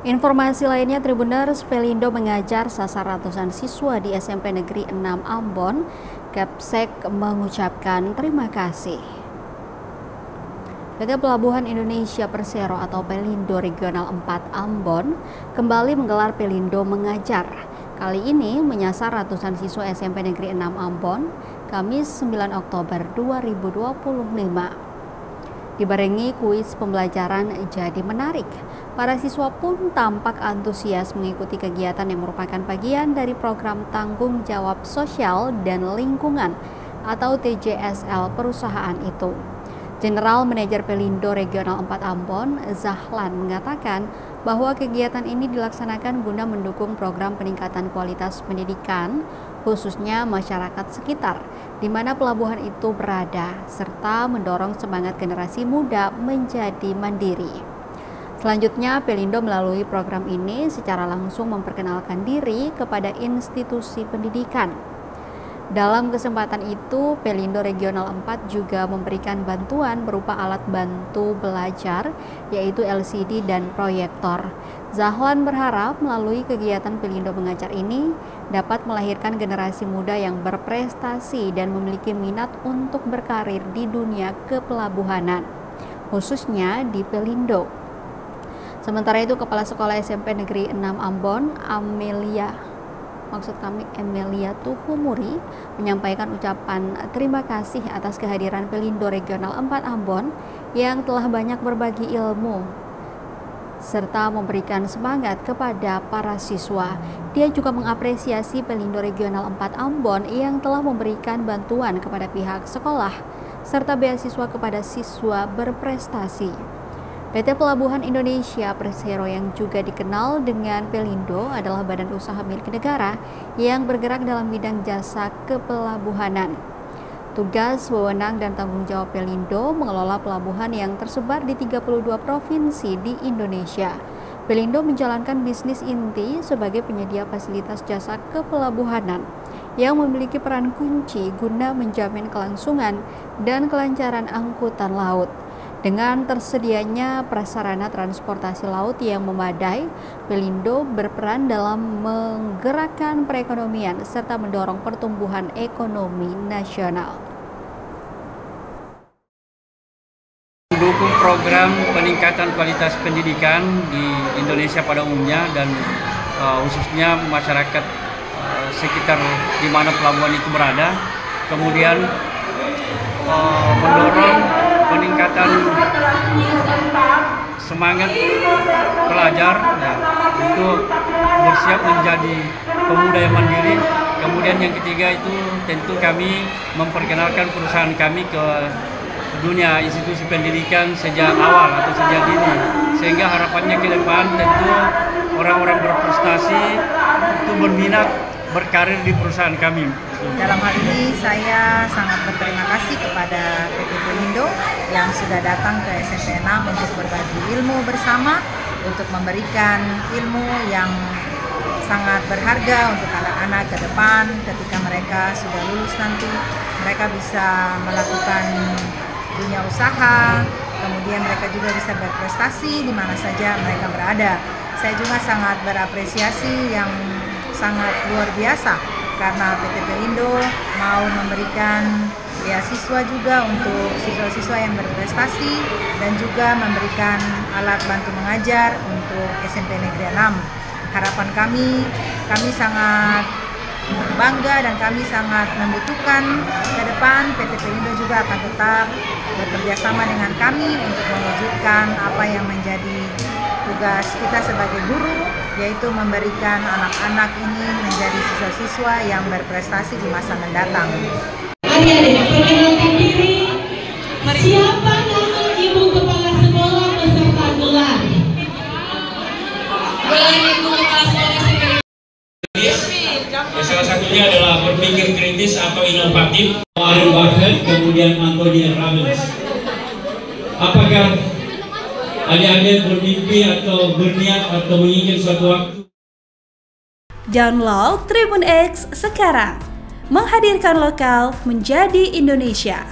Informasi lainnya, Tribuners, Pelindo mengajar sasar ratusan siswa di SMP Negeri 6 Ambon. Kepsek mengucapkan terima kasih. PT Pelabuhan Indonesia Persero atau Pelindo Regional 4 Ambon kembali menggelar Pelindo Mengajar. Kali ini menyasar ratusan siswa SMP Negeri 6 Ambon, Kamis 9 Oktober 2025. Dibarengi kuis pembelajaran jadi menarik. Para siswa pun tampak antusias mengikuti kegiatan yang merupakan bagian dari program Tanggung Jawab Sosial dan Lingkungan atau TJSL perusahaan itu. General Manager Pelindo Regional 4 Ambon, Zahlan, mengatakan bahwa kegiatan ini dilaksanakan guna mendukung program peningkatan kualitas pendidikan, khususnya masyarakat sekitar, di mana pelabuhan itu berada, serta mendorong semangat generasi muda menjadi mandiri. Selanjutnya, Pelindo melalui program ini secara langsung memperkenalkan diri kepada institusi pendidikan. Dalam kesempatan itu, Pelindo Regional 4 juga memberikan bantuan berupa alat bantu belajar, yaitu LCD dan proyektor. Zahlan berharap melalui kegiatan Pelindo Mengajar ini dapat melahirkan generasi muda yang berprestasi dan memiliki minat untuk berkarir di dunia kepelabuhanan, khususnya di Pelindo. Sementara itu, Kepala Sekolah SMP Negeri 6 Ambon, Emelia Tuhumuri, menyampaikan ucapan terima kasih atas kehadiran Pelindo Regional 4 Ambon yang telah banyak berbagi ilmu serta memberikan semangat kepada para siswa. Dia juga mengapresiasi Pelindo Regional 4 Ambon yang telah memberikan bantuan kepada pihak sekolah serta beasiswa kepada siswa berprestasi. PT Pelabuhan Indonesia Persero yang juga dikenal dengan Pelindo adalah badan usaha milik negara yang bergerak dalam bidang jasa kepelabuhanan. Tugas, wewenang, dan tanggung jawab Pelindo mengelola pelabuhan yang tersebar di 32 provinsi di Indonesia. Pelindo menjalankan bisnis inti sebagai penyedia fasilitas jasa kepelabuhanan yang memiliki peran kunci guna menjamin kelangsungan dan kelancaran angkutan laut. Dengan tersedianya prasarana transportasi laut yang memadai, Pelindo berperan dalam menggerakkan perekonomian serta mendorong pertumbuhan ekonomi nasional. Mendukung program peningkatan kualitas pendidikan di Indonesia pada umumnya dan khususnya masyarakat sekitar di mana pelabuhan itu berada, kemudian mendorong peningkatan semangat pelajar untuk bersiap menjadi pemuda yang mandiri. Kemudian yang ketiga itu tentu kami memperkenalkan perusahaan kami ke dunia institusi pendidikan sejak awal atau sejak dini, sehingga harapannya ke depan tentu orang-orang berprestasi itu berminat berkarir di perusahaan kami. Dalam hal ini saya sangat berterima kasih kepada PT Pelindo yang sudah datang ke SMP 6 untuk berbagi ilmu bersama, untuk memberikan ilmu yang sangat berharga untuk anak-anak ke depan. Ketika mereka sudah lulus nanti, mereka bisa melakukan dunia usaha, kemudian mereka juga bisa berprestasi di mana saja mereka berada. Saya juga sangat berapresiasi yang sangat luar biasa karena PT Pelindo mau memberikan beasiswa juga untuk siswa-siswa yang berprestasi dan juga memberikan alat bantu mengajar untuk SMP Negeri 6. Harapan kami sangat bangga dan kami sangat membutuhkan ke depan PT Pelindo juga akan tetap bekerja sama dengan kami untuk mewujudkan apa yang menjadi tugas kita sebagai guru, yaitu memberikan anak-anak ini menjadi siswa-siswa yang berprestasi di masa mendatang. Adik-adik, perkenalkan diri. Siapa nama Ibu Kepala Sekolah beserta gelar? Gelar Ibu Kepala Sekolah sendiri. Salah satunya adalah berpikir kritis atau inovatif. Warren Buffett, kemudian Anthony Robbins. Apakah adik-adik bermimpi atau berniat atau menginginkan suatu waktu? Download Tribun X sekarang, menghadirkan lokal menjadi Indonesia.